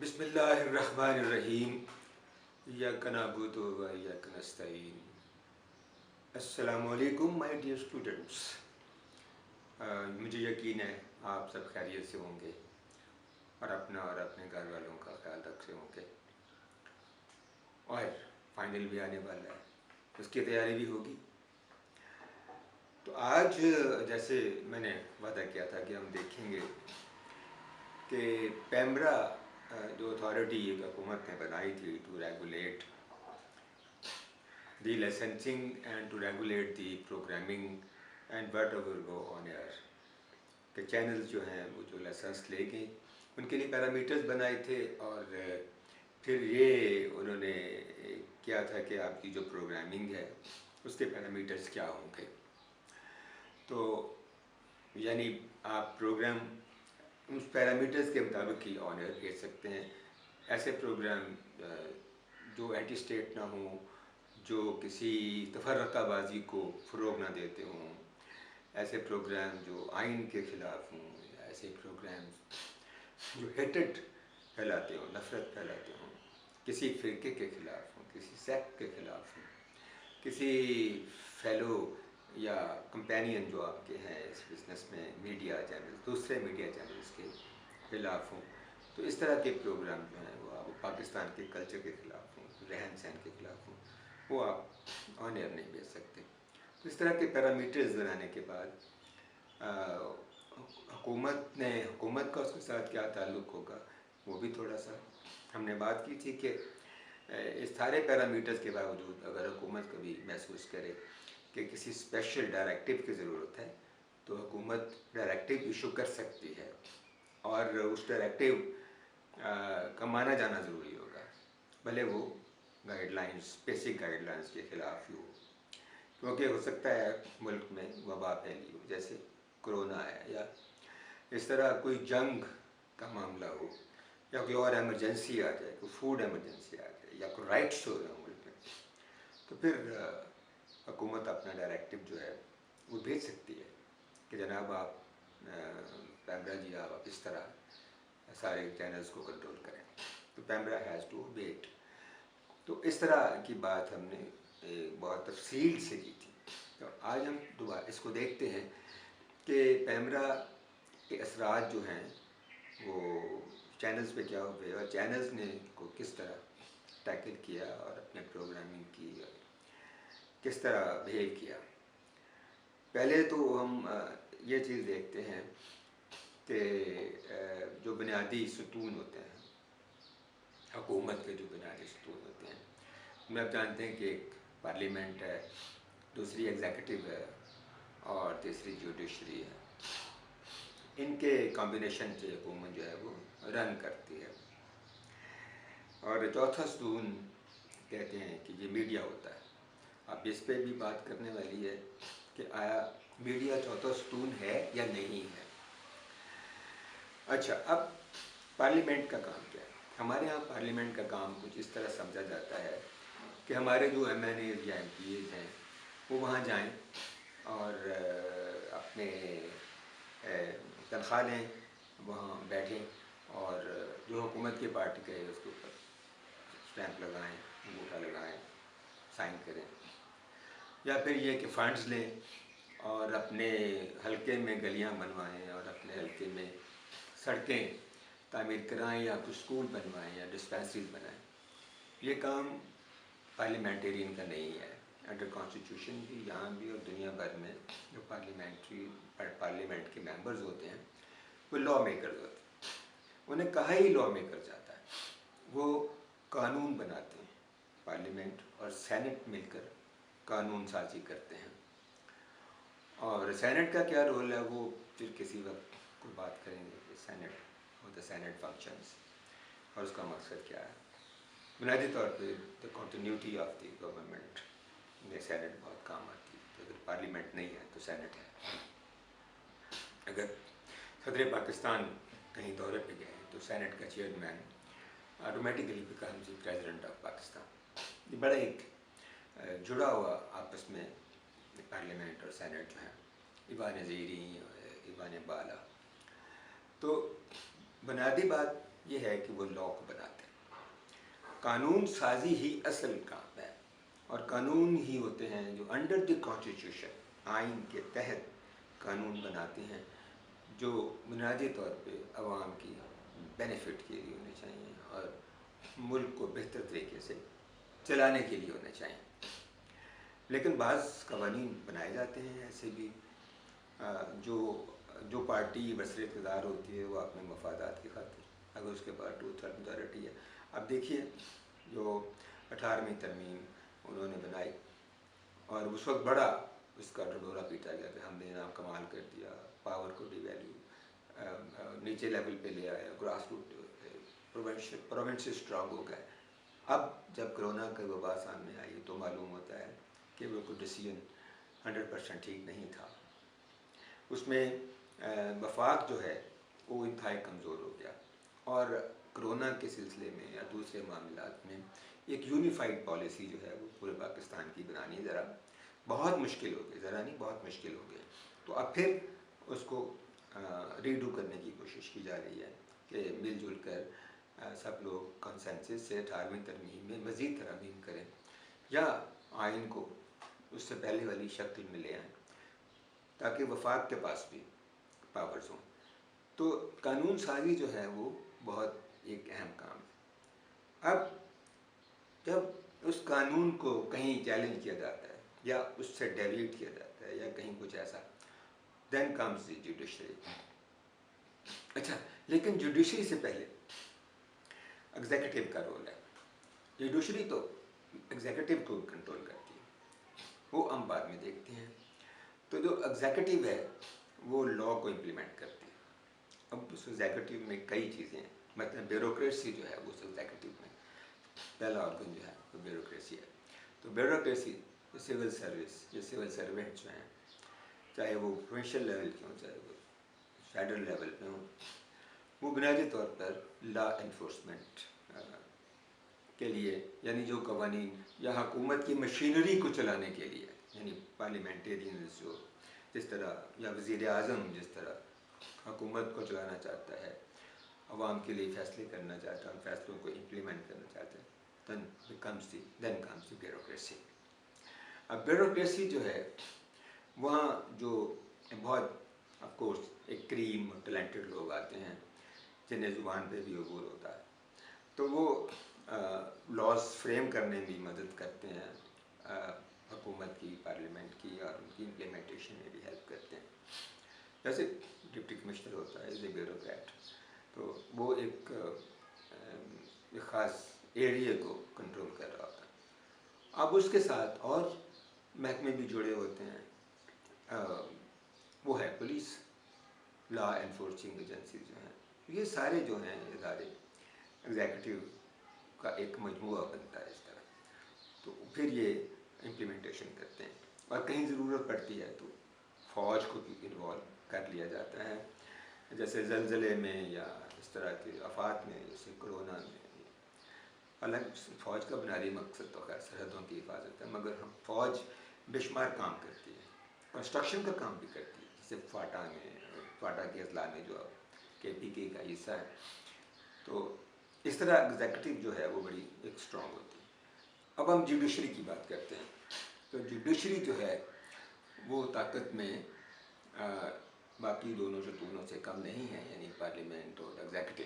بسم اللہ الرحمن الرحیم ایاک نعبد و ایاک نستعین. السلام علیکم مائی ڈیئر اسٹوڈنٹس. مجھے یقین ہے آپ سب خیریت سے ہوں گے اور اپنا اور اپنے گھر والوں کا خیال رکھتے ہوں گے. اور فائنل بھی آنے والا ہے, اس کی تیاری بھی ہوگی. تو آج جیسے میں نے وعدہ کیا تھا کہ ہم دیکھیں گے کہ پیمرا جو اتھارٹی حکومت نے بنائی تھی to regulate the licensing and to regulate the programming and whatever go on air, کہ چینلز جو ہیں وہ جو لائسنس لے گئے ان کے لیے پیرامیٹرز بنائے تھے, اور پھر یہ انہوں نے کیا تھا کہ آپ کی جو پروگرامنگ ہے اس کے پیرامیٹرز کیا ہوں گے. تو یعنی آپ پروگرام اس پیرامیٹرز کے مطابق ہی آن ایئر بھیج سکتے ہیں. ایسے پروگرام جو اینٹی اسٹیٹ نہ ہوں, جو کسی تفرقہ بازی کو فروغ نہ دیتے ہوں, ایسے پروگرام جو آئین کے خلاف ہوں, ایسے پروگرام جو ہیٹڈ پھیلاتے ہوں, نفرت پھیلاتے ہوں, کسی فرقے کے خلاف ہوں, کسی سیکٹ کے خلاف ہوں, کسی فیلو یا کمپینین جو آپ کے ہیں اس بزنس میں میڈیا چینل, دوسرے میڈیا چینلز کے خلاف ہوں. تو اس طرح کے پروگرام جو ہیں وہ آپ پاکستان کے کلچر کے خلاف ہوں, رہن سہن کے خلاف ہوں, وہ آپ آن ایئر نہیں بھیج سکتے. تو اس طرح کے پیرامیٹرز بنانے کے بعد حکومت کا اس کے ساتھ کیا تعلق ہوگا وہ بھی تھوڑا سا ہم نے بات کی تھی کہ اس سارے پیرامیٹرز کے باوجود اگر حکومت کبھی محسوس کرے کہ کسی اسپیشل ڈائریکٹیو کی ضرورت ہے تو حکومت ڈائریکٹیو ایشو کر سکتی ہے, اور اس ڈائریکٹیو کا مانا جانا ضروری ہوگا, بھلے وہ guide lines, basic guide lines کے خلاف ہی ہو. کیونکہ ہو سکتا ہے ملک میں وبا پھیلی ہو, جیسے کرونا ہے, یا اس طرح کوئی جنگ کا معاملہ ہو, یا کوئی اور ایمرجنسی آ جائے, کوئی فوڈ ایمرجنسی آ جائے, یا کوئی رائٹس ہو رہے ہوں ملک میں, تو پھر حکومت اپنا ڈائریکٹیو جو ہے وہ بھیج سکتی ہے کہ جناب آپ پیمرا جی آپ اس طرح سارے چینلز کو کنٹرول کریں. تو پیمرا ہیز ٹو ویٹ. تو اس طرح کی بات ہم نے بہت تفصیل سے کی تھی. تو آج ہم دوبارہ اس کو دیکھتے ہیں کہ پیمرا کے اثرات جو ہیں وہ چینلز پہ کیا ہوئے, اور چینلز نے کو کس طرح ٹیکل کیا اور اپنے پروگرامنگ کی, اور کس طرح بہیو کیا. پہلے تو ہم یہ چیز دیکھتے ہیں کہ جو بنیادی ستون ہوتے ہیں حکومت کے, جو بنیادی ستون ہوتے ہیں ان میں آپ جانتے ہیں کہ ایک پارلیمنٹ ہے, دوسری ایگزیکٹو ہے, اور تیسری جوڈیشری ہے. ان کے کمبینیشن سے حکومت جو ہے وہ رن کرتی ہے. اور چوتھا ستون کہتے ہیں کہ یہ میڈیا ہوتا ہے. اب اس پہ بھی بات کرنے والی ہے کہ آیا میڈیا چوتھا ستون ہے یا نہیں ہے. اچھا, اب پارلیمنٹ کا کام کیا ہے؟ ہمارے یہاں پارلیمنٹ کا کام کچھ اس طرح سمجھا جاتا ہے کہ ہمارے جو ایم این ایز یا ایم پی ایز ہیں وہ وہاں جائیں اور اپنے تنخواہ لیں, وہاں بیٹھیں, اور جو حکومت کی پارٹی کا ہے اس کے اوپر اسٹیمپ لگائیں, انگوٹھا لگائیں, سائن کریں. یا پھر یہ کہ فنڈز لیں اور اپنے حلقے میں گلیاں بنوائیں, اور اپنے حلقے میں سڑکیں تعمیر کرائیں, یا کچھ اسکول بنوائیں, یا ڈسپینسریز بنائیں. یہ کام پارلیمنٹیرین کا نہیں ہے. انڈر کانسٹیٹیوشن بھی یہاں بھی اور دنیا بھر میں جو پارلیمنٹ کے ممبرز ہوتے ہیں وہ لا میکرز ہوتے ہیں. انہیں کہا ہی لا میکر جاتا ہے. وہ قانون بناتے ہیں, پارلیمنٹ اور سینٹ مل کر قانون سازی کرتے ہیں. اور سینٹ کا کیا رول ہے وہ پھر کسی وقت کوئی بات کریں گے کہ سینٹ اور دا سینٹ فنکشنز اور اس کا مقصد کیا ہے. بنیادی طور پہ دا کنٹینیوٹی آف دی گورنمنٹ میں سینٹ بہت کام آتی ہے. تو اگر پارلیمنٹ نہیں ہے تو سینٹ ہے. اگر صدر پاکستان کہیں دورے پہ گئے تو سینٹ کا chairman automatically becomes the president of Pakistan. یہ بڑا ایک جڑا ہوا آپس میں پارلیمنٹ اور سینٹ جو ہیں, ایوان زیریں اور ایوان بالا. تو بنیادی بات یہ ہے کہ وہ لا کو بناتے ہیں۔ قانون سازی ہی اصل کام ہے، اور قانون ہی ہوتے ہیں جو انڈر دی کانسٹیٹیوشن، آئین کے تحت قانون بناتے ہیں، جو بنیادی طور پہ عوام کی بینیفٹ کے لیے ہونے چاہیے اور ملک کو بہتر طریقے سے چلانے کے لیے ہونے چاہیے۔ لیکن بعض قوانین بنائے جاتے ہیں ایسے بھی جو پارٹی برسر اقتدار ہوتی ہے وہ اپنے مفادات کی خاطر، اگر اس کے پاس 2/3 میجارٹی ہے، اب دیکھیے جو 18ویں ترمیم انہوں نے بنائی، اور اس وقت بڑا اس کا ڈڈورا پیٹا گیا کہ ہم نے نام کمال کر دیا، پاور کو ڈی ویلیو نیچے لیول پہ لے آیا، گراس روٹ پروونس اسٹرانگ ہو گئے۔ اب جب کرونا کا وبا سامنے آئی تو معلوم ہوتا ہے کہ وہ کوئی ڈیسیجن 100% ٹھیک نہیں تھا۔ اس میں وفاق جو ہے وہ انتہائی کمزور ہو گیا، اور کرونا کے سلسلے میں یا دوسرے معاملات میں ایک یونیفائڈ پالیسی جو ہے وہ پورے پاکستان کی بنانی ذرا بہت مشکل ہو گئی، ذرا نہیں بہت مشکل ہو گئی۔ تو اب پھر اس کو ریڈو کرنے کی کوشش کی جا رہی ہے کہ مل جل کر سب لوگ کنسنسس سے 18ویں ترمیم میں مزید ترامیم کریں، یا آئین کو اس سے پہلے والی شکل میں لے آئیں تاکہ وفاق کے پاس بھی پاورز ہوں۔ تو قانون سازی جو ہے وہ بہت ایک اہم کام ہے۔ اب جب اس قانون کو کہیں چیلنج کیا جاتا ہے یا اس سے ڈیویٹ کیا جاتا ہے یا کہیں کچھ ایسا، دین کمز دی جوڈیشری۔ اچھا، لیکن جوڈیشری سے پہلے ایگزیکٹو کا رول ہے۔ جوڈیشری تو ایگزیکٹو کو کنٹرول کرتی ہے، وہ ہم بعد میں دیکھتے ہیں۔ تو جو ایگزیکٹو ہے وہ لا کو امپلیمنٹ کرتی ہے۔ اب اس ایگزیکٹو میں کئی چیزیں ہیں، مطلب بیوروکریسی جو ہے وہ اس ایگزیکٹو میں پہلا آرگن جو ہے وہ بیوروکریسی ہے۔ تو بیوروکریسی سول سروس یا سول سروینٹ جو ہیں، چاہے وہ پروونشل لیول کے ہوں چاہے وہ فیڈرل لیول پہ ہوں، وہ بنیادی طور پر لا انفورسمنٹ کے لیے، یعنی جو قوانین یا حکومت کی مشینری کو چلانے کے لیے، یعنی پارلیمنٹیرینز جو جس طرح، یا وزیر اعظم جس طرح حکومت کو چلانا چاہتا ہے، عوام کے لیے فیصلے کرنا چاہتا ہے، ان فیصلوں کو امپلیمنٹ کرنا چاہتا ہے، دین کمز دی بیوروکریسی۔ اب بیوروکریسی جو ہے وہاں جو بہت آف کورس ایک کریم اور ٹیلنٹڈ لوگ آتے ہیں جنہیں زبان پہ بھی عبور ہوتا ہے، تو وہ لاز فریم کرنے میں مدد کرتے ہیں، حکومت کی، پارلیمنٹ کی، اور ان کی امپلیمنٹیشن میں بھی ہیلپ کرتے ہیں۔ جیسے ڈپٹی کمشنر ہوتا ہے، ایز اے بیوروکریٹ، تو وہ ایک خاص ایریا کو کنٹرول کر رہا ہوتا ہے۔ اب اس کے ساتھ اور محکمے بھی جڑے ہوتے ہیں، وہ ہے پولیس، لا انفورسنگ ایجنسیز جو ہیں، یہ سارے جو ہیں ادارے ایگزیکٹو کا ایک مجموعہ بنتا ہے اس طرح۔ تو پھر یہ امپلیمنٹیشن کرتے ہیں، اور کہیں ضرورت پڑتی ہے تو فوج کو بھی انوالو کر لیا جاتا ہے، جیسے زلزلے میں یا اس طرح کے آفات میں، جیسے کرونا میں۔ حالانکہ فوج کا بنیادی مقصد تو خیر سرحدوں کی حفاظت ہے، مگر ہم فوج بے شمار کام کرتی ہے، کنسٹرکشن کا کام بھی کرتی ہے، جیسے فاٹا کے اضلاع میں جو KPK کا حصہ ہے۔ تو اس طرح ایگزیکٹو جو ہے وہ بڑی ایک اسٹرانگ ہوتی ہے۔ اب ہم جوڈیشری کی بات کرتے ہیں، تو جوڈیشری جو ہے وہ طاقت میں باقی دونوں ستونوں سے کم نہیں ہے، یعنی پارلیمنٹ اور ایگزیکٹو۔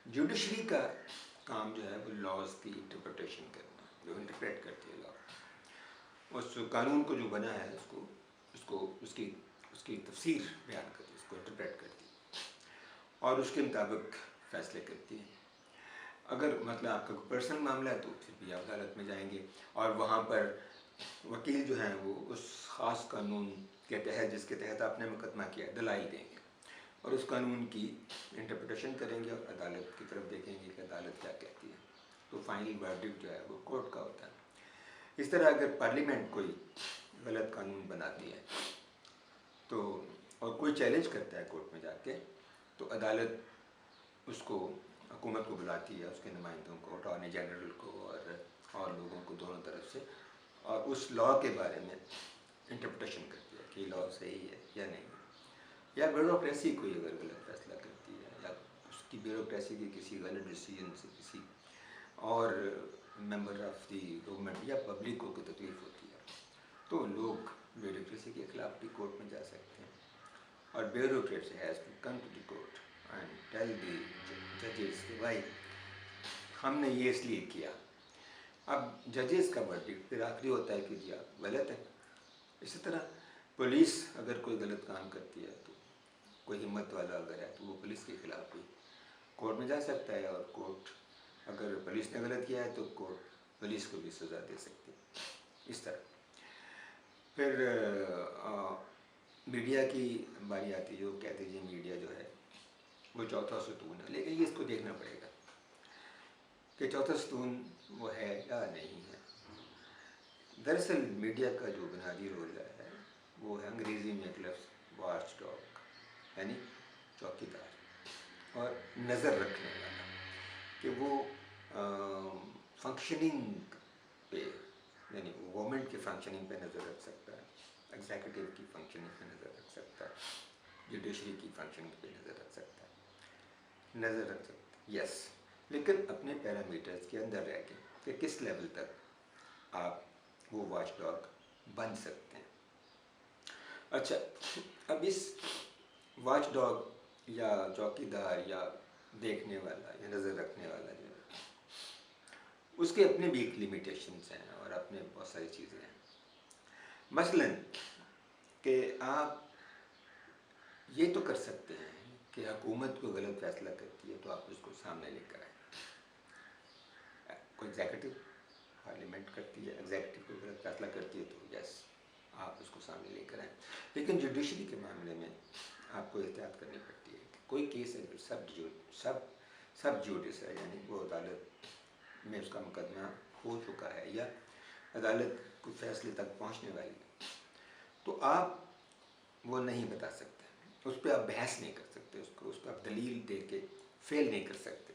جوڈیشری کا کام جو ہے وہ لاز کی انٹرپریٹیشن کرنا، جو انٹرپریٹ کرتی ہے لا، اس قانون کو جو بنا ہے اس کی تفسیر بیان کرتی ہے، اس کو انٹرپریٹ کرتی ہے، اور اس کے مطابق فیصلے کرتی ہے۔ اگر مطلب آپ کا کوئی پرسنل معاملہ ہے تو پھر بھی آپ عدالت میں جائیں گے، اور وہاں پر وکیل جو ہیں وہ اس خاص قانون کے تحت جس کے تحت آپ نے مقدمہ کیا دلائل دیں گے، اور اس قانون کی انٹرپریٹیشن کریں گے، اور عدالت کی طرف دیکھیں گے کہ عدالت کیا کہتی ہے، تو فائنل ورڈکٹ جو ہے وہ کورٹ کا ہوتا ہے۔ اس طرح اگر پارلیمنٹ کوئی غلط قانون بناتی ہے تو، اور کوئی چیلنج کرتا ہے کورٹ میں جا کے، تو عدالت اس کو، حکومت کو بلاتی ہے، اس کے نمائندوں کو، اٹارنی جنرل کو اور لوگوں کو دونوں طرف سے، اور اس لا کے بارے میں انٹرپریٹیشن کرتی ہے کہ یہ لا صحیح ہے یا نہیں ہے۔ یا بیوروکریسی کوئی اگر غلط فیصلہ کرتی ہے یا اس کی بیوروکریسی کے کسی غلط ڈیسیجن سے کسی اور ممبر آف دی گورنمنٹ یا پبلک کو کوئی تکلیف ہوتی ہے تو لوگ بیوروکریسی کے خلاف بھی کورٹ میں جا سکتے ہیں. اور bureaucracy has to come to the court and tell the ججز کہ بھائی ہم نے یہ اس لیے کیا. اب ججز کا ورڈکٹ پھر آخری ہوتا ہے کہ جی آپ غلط ہے. اسی طرح پولیس اگر کوئی غلط کام کرتی ہے تو کوئی ہمت والا اگر ہے تو وہ پولیس کے خلاف بھی کورٹ میں جا سکتا ہے, اور کورٹ اگر پولیس نے غلط کیا ہے تو کورٹ پولیس کو بھی سزا دے سکتی ہے. اس طرح پھر میڈیا کی باری آتی ہے, جو کہتے ہیں جی میڈیا جو ہے وہ چوتھا ستون ہے, لیکن یہ اس کو دیکھنا پڑے گا کہ چوتھا ستون وہ ہے یا نہیں ہے. دراصل میڈیا کا جو بنیادی رول ہے وہ ہے انگریزی میں ایک لفظ واچ ڈاگ, یعنی چوکی دار اور نظر رکھنے والا, کہ وہ فنکشننگ پہ یعنی گورنمنٹ کی فنکشننگ پہ نظر رکھ سکتا ہے, ایگزیکٹو کی فنکشننگ پہ نظر رکھ سکتا ہے, جوڈیشری کی فنکشننگ پہ نظر رکھ سکتا ہے, یس, لیکن اپنے پیرامیٹرز کے اندر رہ کے کہ کس لیول تک آپ وہ واچ ڈاگ بن سکتے ہیں. اچھا, اب اس واچ ڈاگ یا چوکی دار یا دیکھنے والا یا نظر رکھنے والا جو ہے اس کے اپنے بھی ایک لمیٹیشنس ہیں اور اپنے بہت ساری چیزیں ہیں. مثلاً کہ آپ یہ تو کر سکتے ہیں کہ حکومت کو غلط فیصلہ کرتی ہے تو آپ اس کو سامنے لے کر آئیں. کوئی ایگزیکٹو پارلیمنٹ کرتی ہے, ایگزیکٹو کو غلط فیصلہ کرتی ہے تو یس آپ اس کو سامنے لے کر آئیں. لیکن جوڈیشری کے معاملے میں آپ کو احتیاط کرنی پڑتی ہے کہ کوئی کیس اگر سب جوڈس ہے, یعنی وہ عدالت میں اس کا مقدمہ ہو چکا ہے یا عدالت کو فیصلے تک پہنچنے والی ہے, تو آپ وہ نہیں بتا سکتے, اس پہ آپ بحث نہیں کر سکتے, اس پہ آپ دلیل دے کے فیل نہیں کر سکتے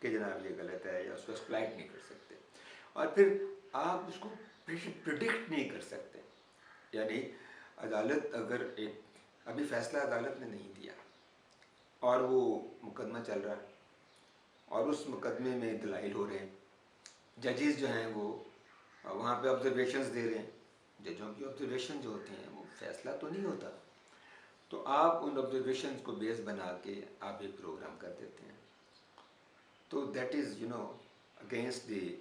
کہ جناب یہ غلط ہے, یا اس کو ایکسپلائٹ نہیں کر سکتے. اور پھر آپ اس کو پریڈکٹ نہیں کر سکتے, یعنی عدالت اگر ابھی فیصلہ عدالت نے نہیں دیا اور وہ مقدمہ چل رہا ہے اور اس مقدمے میں دلائل ہو رہے ہیں, ججز جو ہیں وہ وہاں پہ آبزرویشنز دے رہے ہیں, ججوں کی آبزرویشن جو ہوتی ہیں وہ فیصلہ تو نہیں ہوتا, تو آپ ان آبزرویشنز کو بیس بنا کے آپ ایک پروگرام کر دیتے ہیں. تو that is against the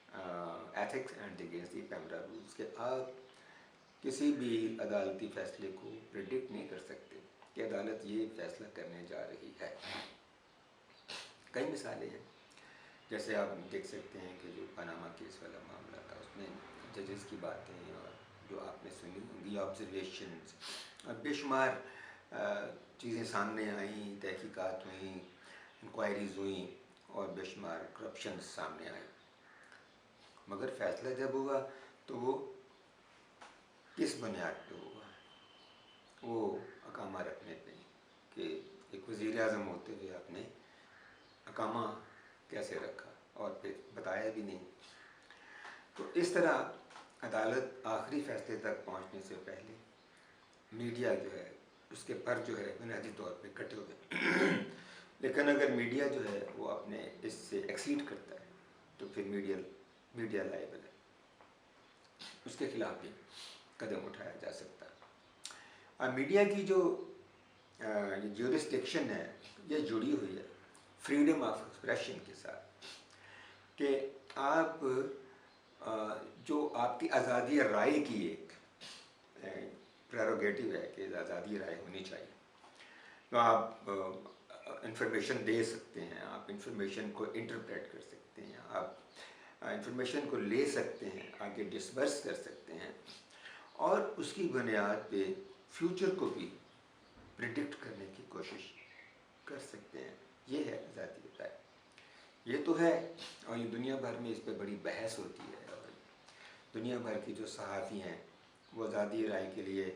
ethics and against the PEMRA rules کہ آپ کسی بھی عدالتی فیصلے کو پریڈکٹ نہیں کر سکتے کہ عدالت یہ فیصلہ کرنے جا رہی ہے. کئی مثالیں ہیں, جیسے آپ دیکھ سکتے ہیں کہ جو پاناما کیس والا معاملہ تھا اس میں ججز کی باتیں اور جو آپ نے سنی ہوں گی آبزرویشنز, اور بے شمار چیزیں سامنے آئیں, تحقیقات ہوئیں, انکوائریز ہوئیں اور بے شمار کرپشن سامنے آئے, مگر فیصلہ جب ہوا تو وہ کس بنیاد پہ ہوا؟ وہ اقامہ رکھنے پہ کہ ایک وزیر اعظم ہوتے ہوئے آپ نے اقامہ کیسے رکھا اور پھر بتایا بھی نہیں. تو اس طرح عدالت آخری فیصلے تک پہنچنے سے پہلے میڈیا جو ہے اس کے پر جو ہے بنیادی طور پہ کٹے ہوئے لیکن اگر میڈیا جو ہے وہ اپنے اس سے ایکسیڈ کرتا ہے تو پھر میڈیا لائبل ہے, اس کے خلاف بھی قدم اٹھایا جا سکتا ہے. اور میڈیا کی جو جورسڈکشن ہے یہ جڑی ہوئی ہے فریڈم آف ایکسپریشن کے ساتھ, کہ آپ جو آپ کی آزادی رائے کی ایک پریروگیٹو ہے کہ آزادی رائے ہونی چاہیے, تو آپ انفارمیشن دے سکتے ہیں, آپ انفارمیشن کو انٹرپریٹ کر سکتے ہیں, آپ انفارمیشن کو لے سکتے ہیں, آگے ڈسبرس کر سکتے ہیں, اور اس کی بنیاد پہ فیوچر کو بھی پریڈکٹ کرنے کی کوشش کر سکتے ہیں. یہ ہے آزادی رائے, یہ تو ہے, اور یہ دنیا بھر میں اس پہ بڑی بحث ہوتی ہے, اور دنیا بھر کی جو صحافی ہیں وہ آزادی رائے کے لیے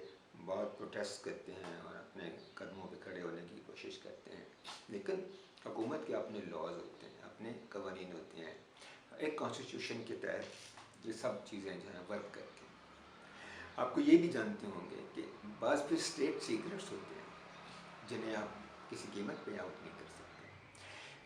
بہت پروٹیسٹ کرتے ہیں اور اپنے قدموں پہ کھڑے ہونے کی کوشش کرتے ہیں, لیکن حکومت کے اپنے لاز ہوتے ہیں, اپنے قوانین ہوتے ہیں, ایک کانسٹیٹیوشن کے تحت یہ سب چیزیں جو ہیں ورک کرتی ہیں. آپ کو یہ بھی جانتے ہوں گے کہ بعض پھر اسٹیٹ سیکرٹس ہوتے ہیں جنہیں آپ کسی قیمت پہ آؤٹ نہیں کر سکتے,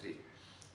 3,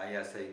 ISI